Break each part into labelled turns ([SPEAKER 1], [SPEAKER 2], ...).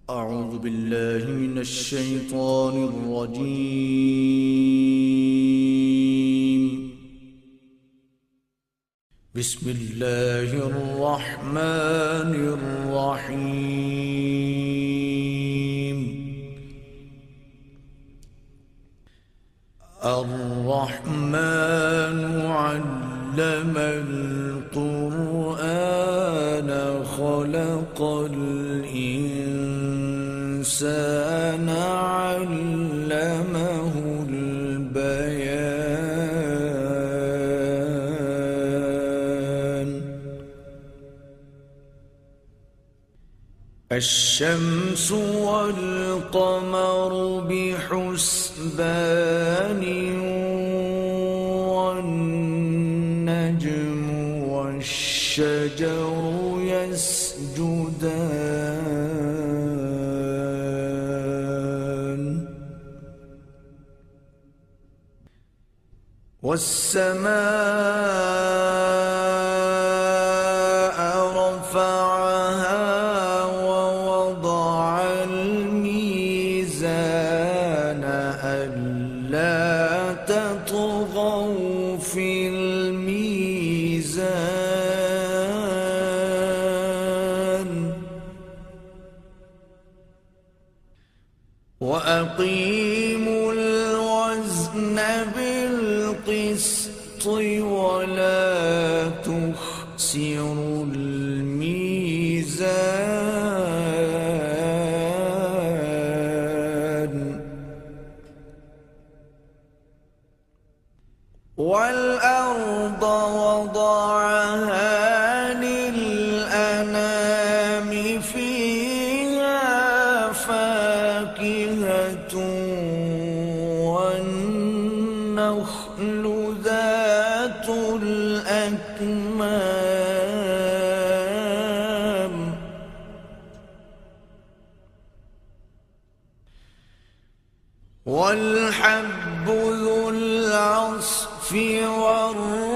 [SPEAKER 1] أعوذ بالله من الشيطان الرجيم. بسم الله الرحمن الرحيم. الرحمن علم القرآن خلق الإنسان علمه البيان. الشمس والقمر بحسبان والنجم والشجر يسجدان. والسماء رفعها ووضع الميزان ألا تطغوا في الميزان وأقيموا الوزن بالقسط ولا تخسروا الميزان. والأرض وضعها للأنام فيها فاكهة والنخل ذات الأكمام والحب ذو العصف والريحان.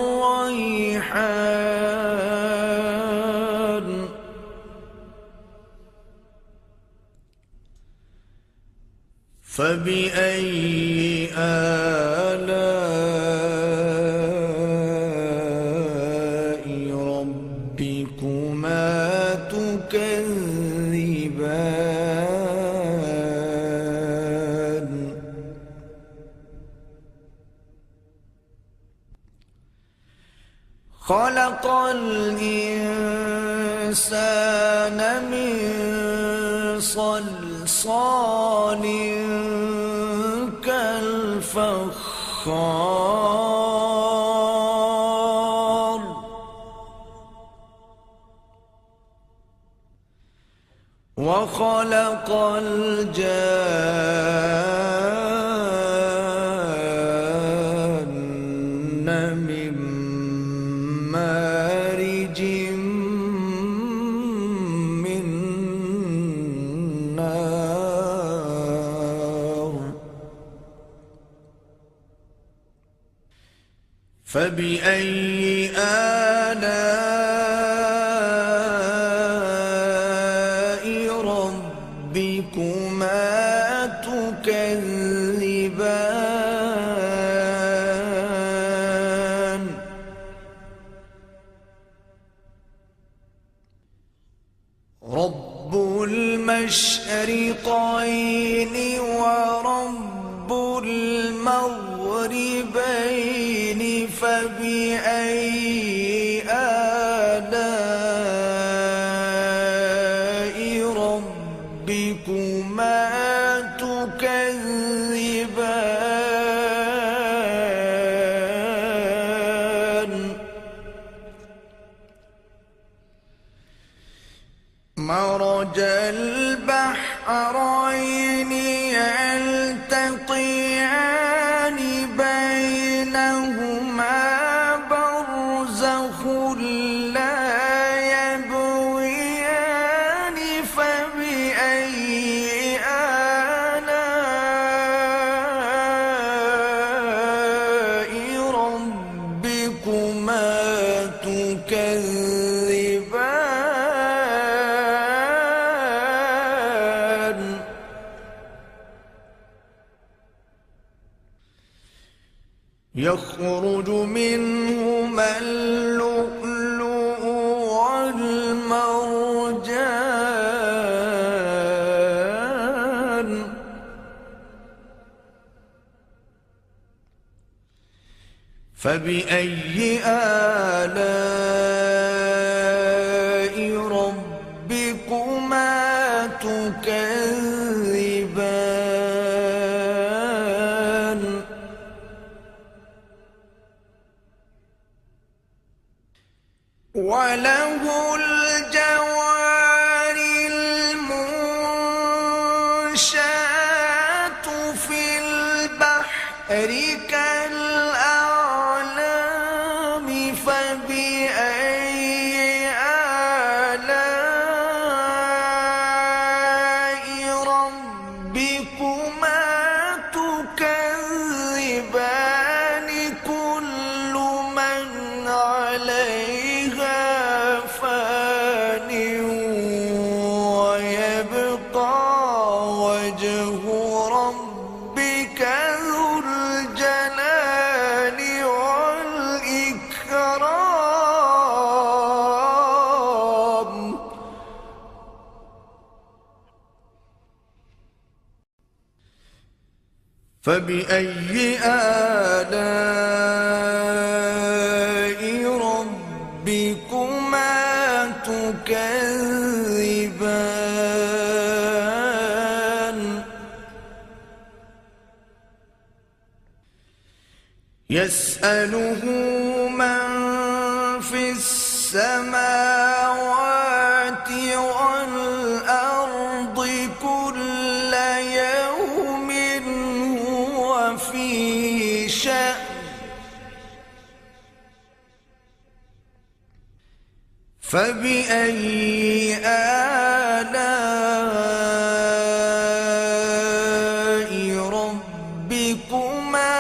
[SPEAKER 1] فبأي آلاء ربكما تكذبان. خلق الإنسان من صلصال كالفخار. وخلق الجان من مارج من نار. فبأي آلاء ربكما تكذبان. رب المشرقين ورب المغربين فبأي آلاء ربكما تكذبان. مرج البحرين يلتقيان بينهما برزخ لا يبغيان. فبأي آلاء ربكما تكذبان. اللؤلؤ والمرجان فبأي آلاء ربكما تكذبان وله الجوار المنشآت في البحر كالأعلام فبأي آلاء ربكما تكذبان كل من عليها فان ويبقى وجه ربك ذو الجلال والإكرام فبأي آلاء ربكما تكذبان يسأله من في السماوات والأرض كل يوم هو في شأن فبأي آلاء ربكما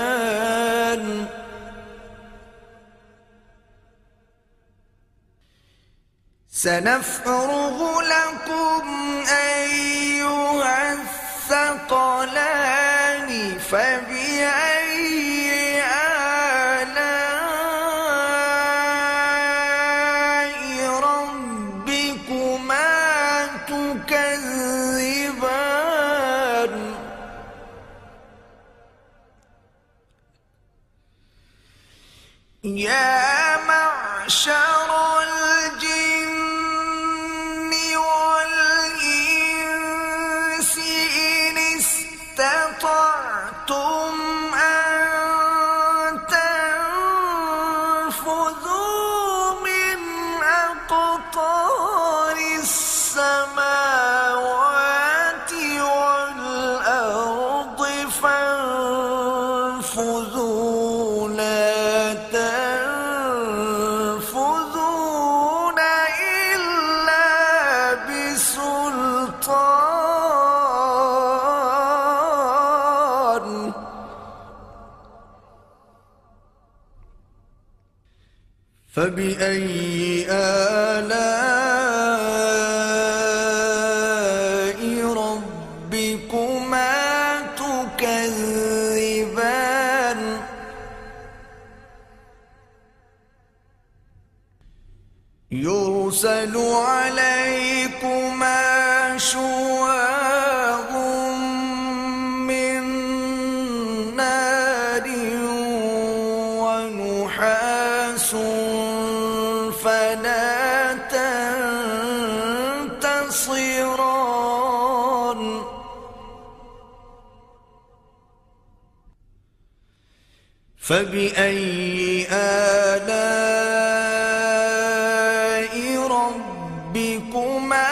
[SPEAKER 1] تكذبان سنفرغ لكم أيها الثقلان فبأي ربكما تكذبان يا معشر الجن والإنس إن استطعتم أن تنفذوا من أقطار السماوات والأرض فانفذوا لا تنفذون إلا بسلطان فبأي آلاء ربكما تكذبان يرسل عليكما شواظ من نار ونحاس فلا تنتصران فبأي آلاء ربكما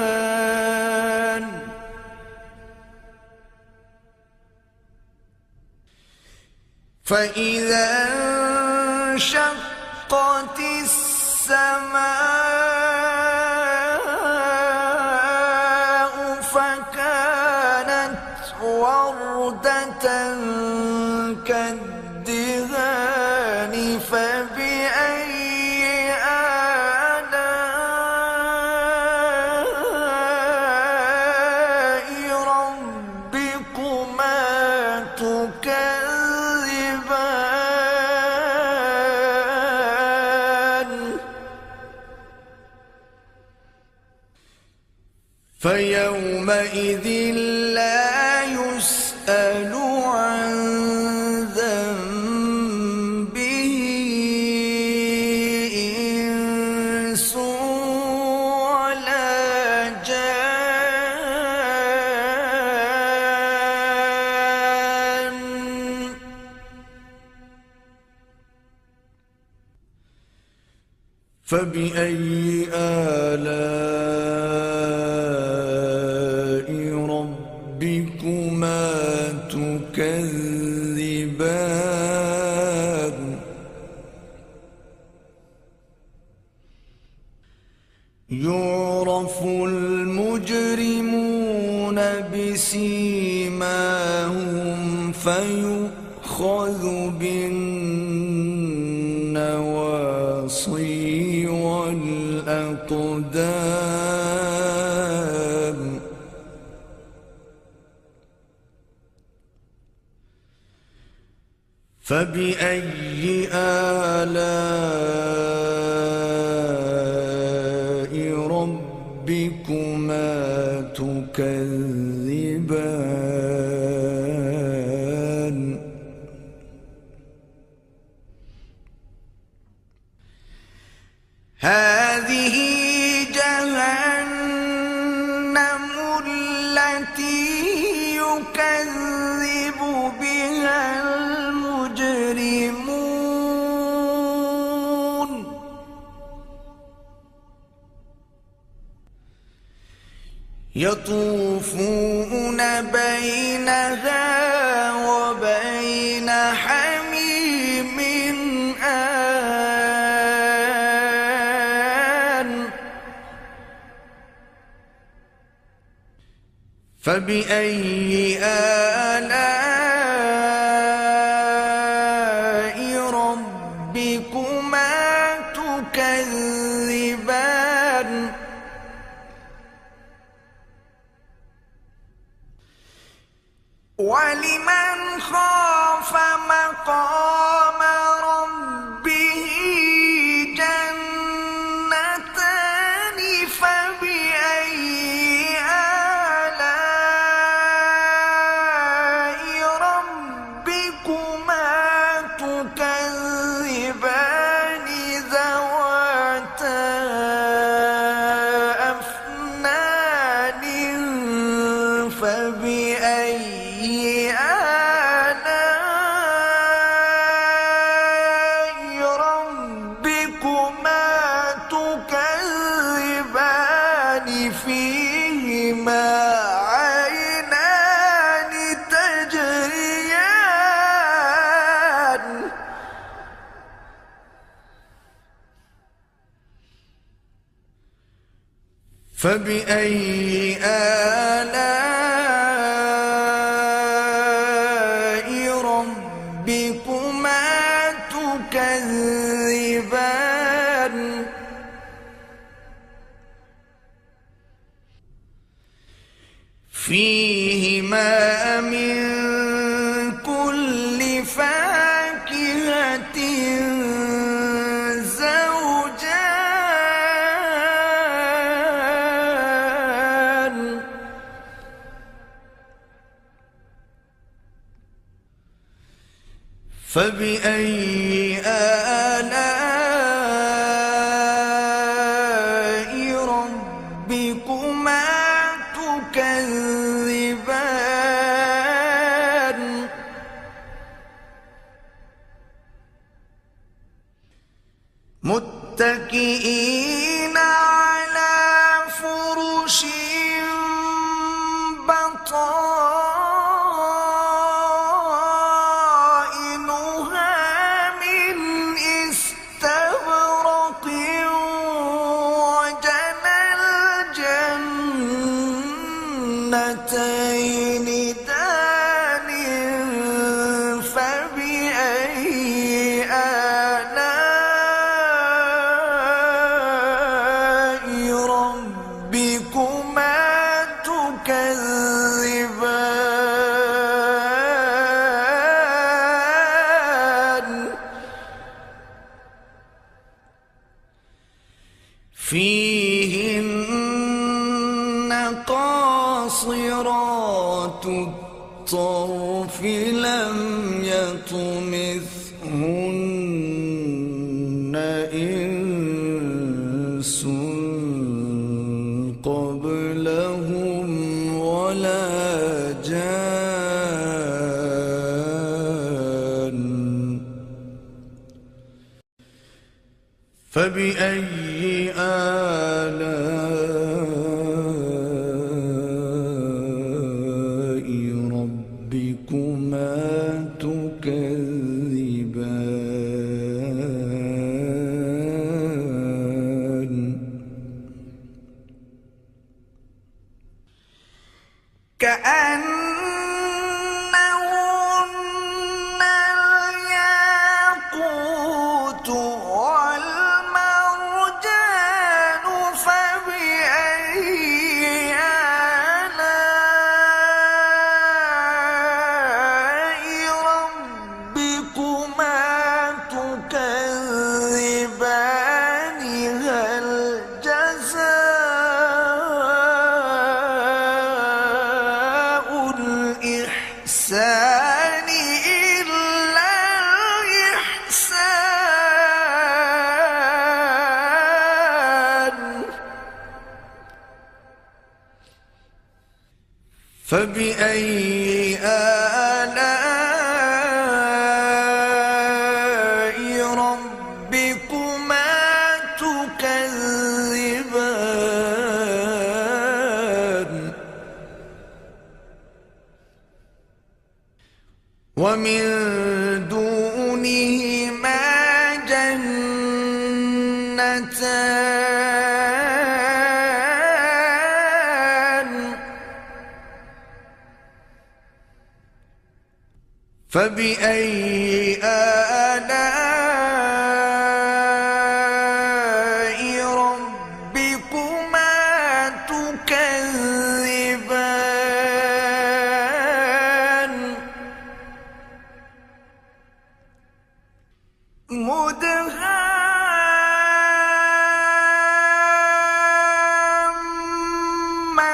[SPEAKER 1] تكذبان فإذا انشقت السماء فكانت وردة كالدهان فبأي آلاء فيومئذ لا يسأل عن ذنبه إنس ولا جان. فبأي آلاء ربكما تكذبان. يعرف المجرمون بسيماهم فيؤخذ بالنواصي والأقدام. فبأي آلاء ربكما تكذبان. هذه جهنم التي يكذب بها المجرمون. يطوفون بينها وبين حميم آن. فبأي آلاء ربكما تكذبان. ولمن خاف مقام ربه جنتان. فبأي آلاء ربكما تكذبان ذواتا أفنان. فبأي آلاء ربكما تكذبان فيهما عينان تجريان. فبأي آلاء ربكما تكذبان. فيهما من كل فاكهة زوجان. فبأي آلاء ربكما تكذبان. متكئين على فرش بطائنها من استبرق. وجنى الجنتين دان. فبأي آلاء ربكما تكذبان. فيهن قاصرات
[SPEAKER 2] قاصرات الطرف لم يطمثهن إنس قبلهم ولا جان فبأي آلاء ربكما تكذبان
[SPEAKER 1] كأنهن الياقوت والمرجان فبأي آلاء ربكما تكذبان هل جزاء الإحسان إلا الإحسان فبأي آلاء ربكما تكذبان ومن دونهما جنتان فبأي آلاء ربكما تكذبان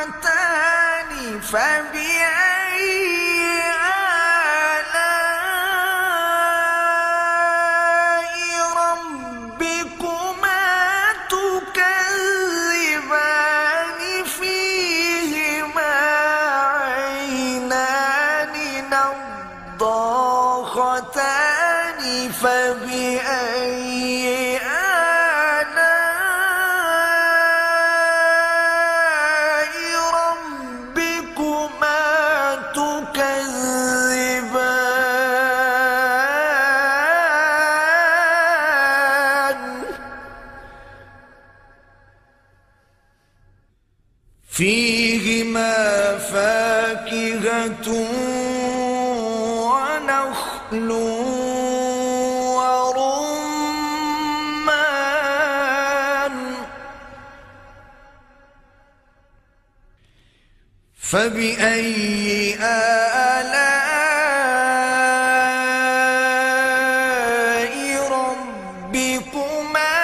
[SPEAKER 1] مدهامتان فبأي آلاء ربكما تكذبان فيهما عينان نضاختان فبأي آلاء ربكما تكذبان فيهما فاكهة ونخل ورمان فبأي آلاء ربكما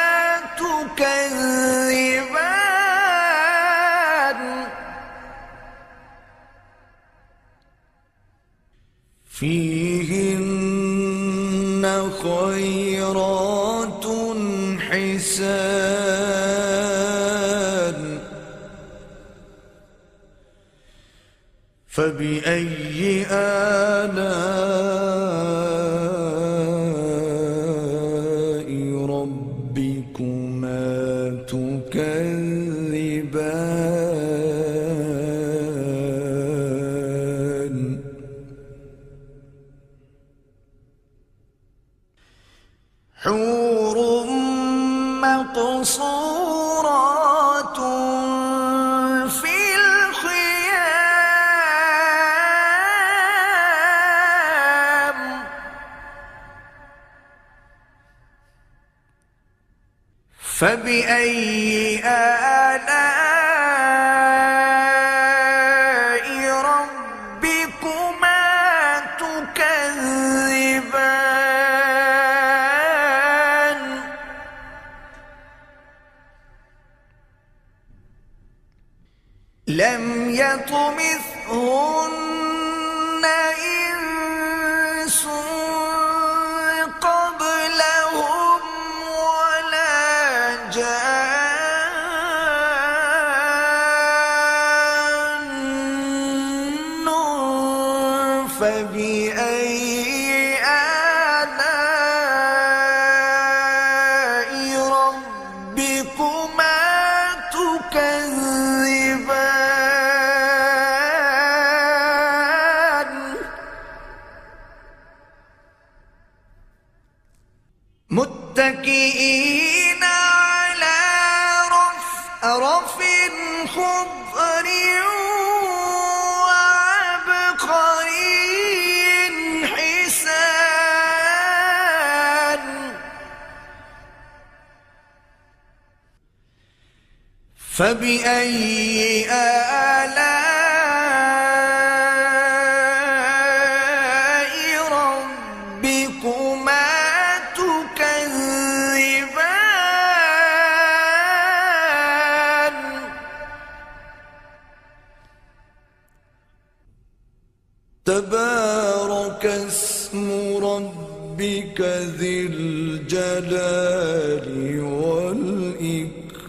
[SPEAKER 1] تكذبان فيهن خيرات حسان فبأي آلاء ربكما تكذبان حور مقصورات في الخيام فبأي آلاء ربكما تكذبان لم يطمثهن فبأي آلاء ربكما تكذبان متكئين على رفرف خضر وعبقري حسان فبأي آلاء ربكما تكذبان
[SPEAKER 2] تبارك اسم ربك ذي الجلال والإكرام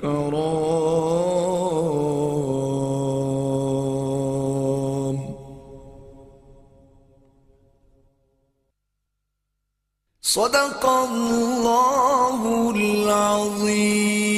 [SPEAKER 1] صدق الله العظيم.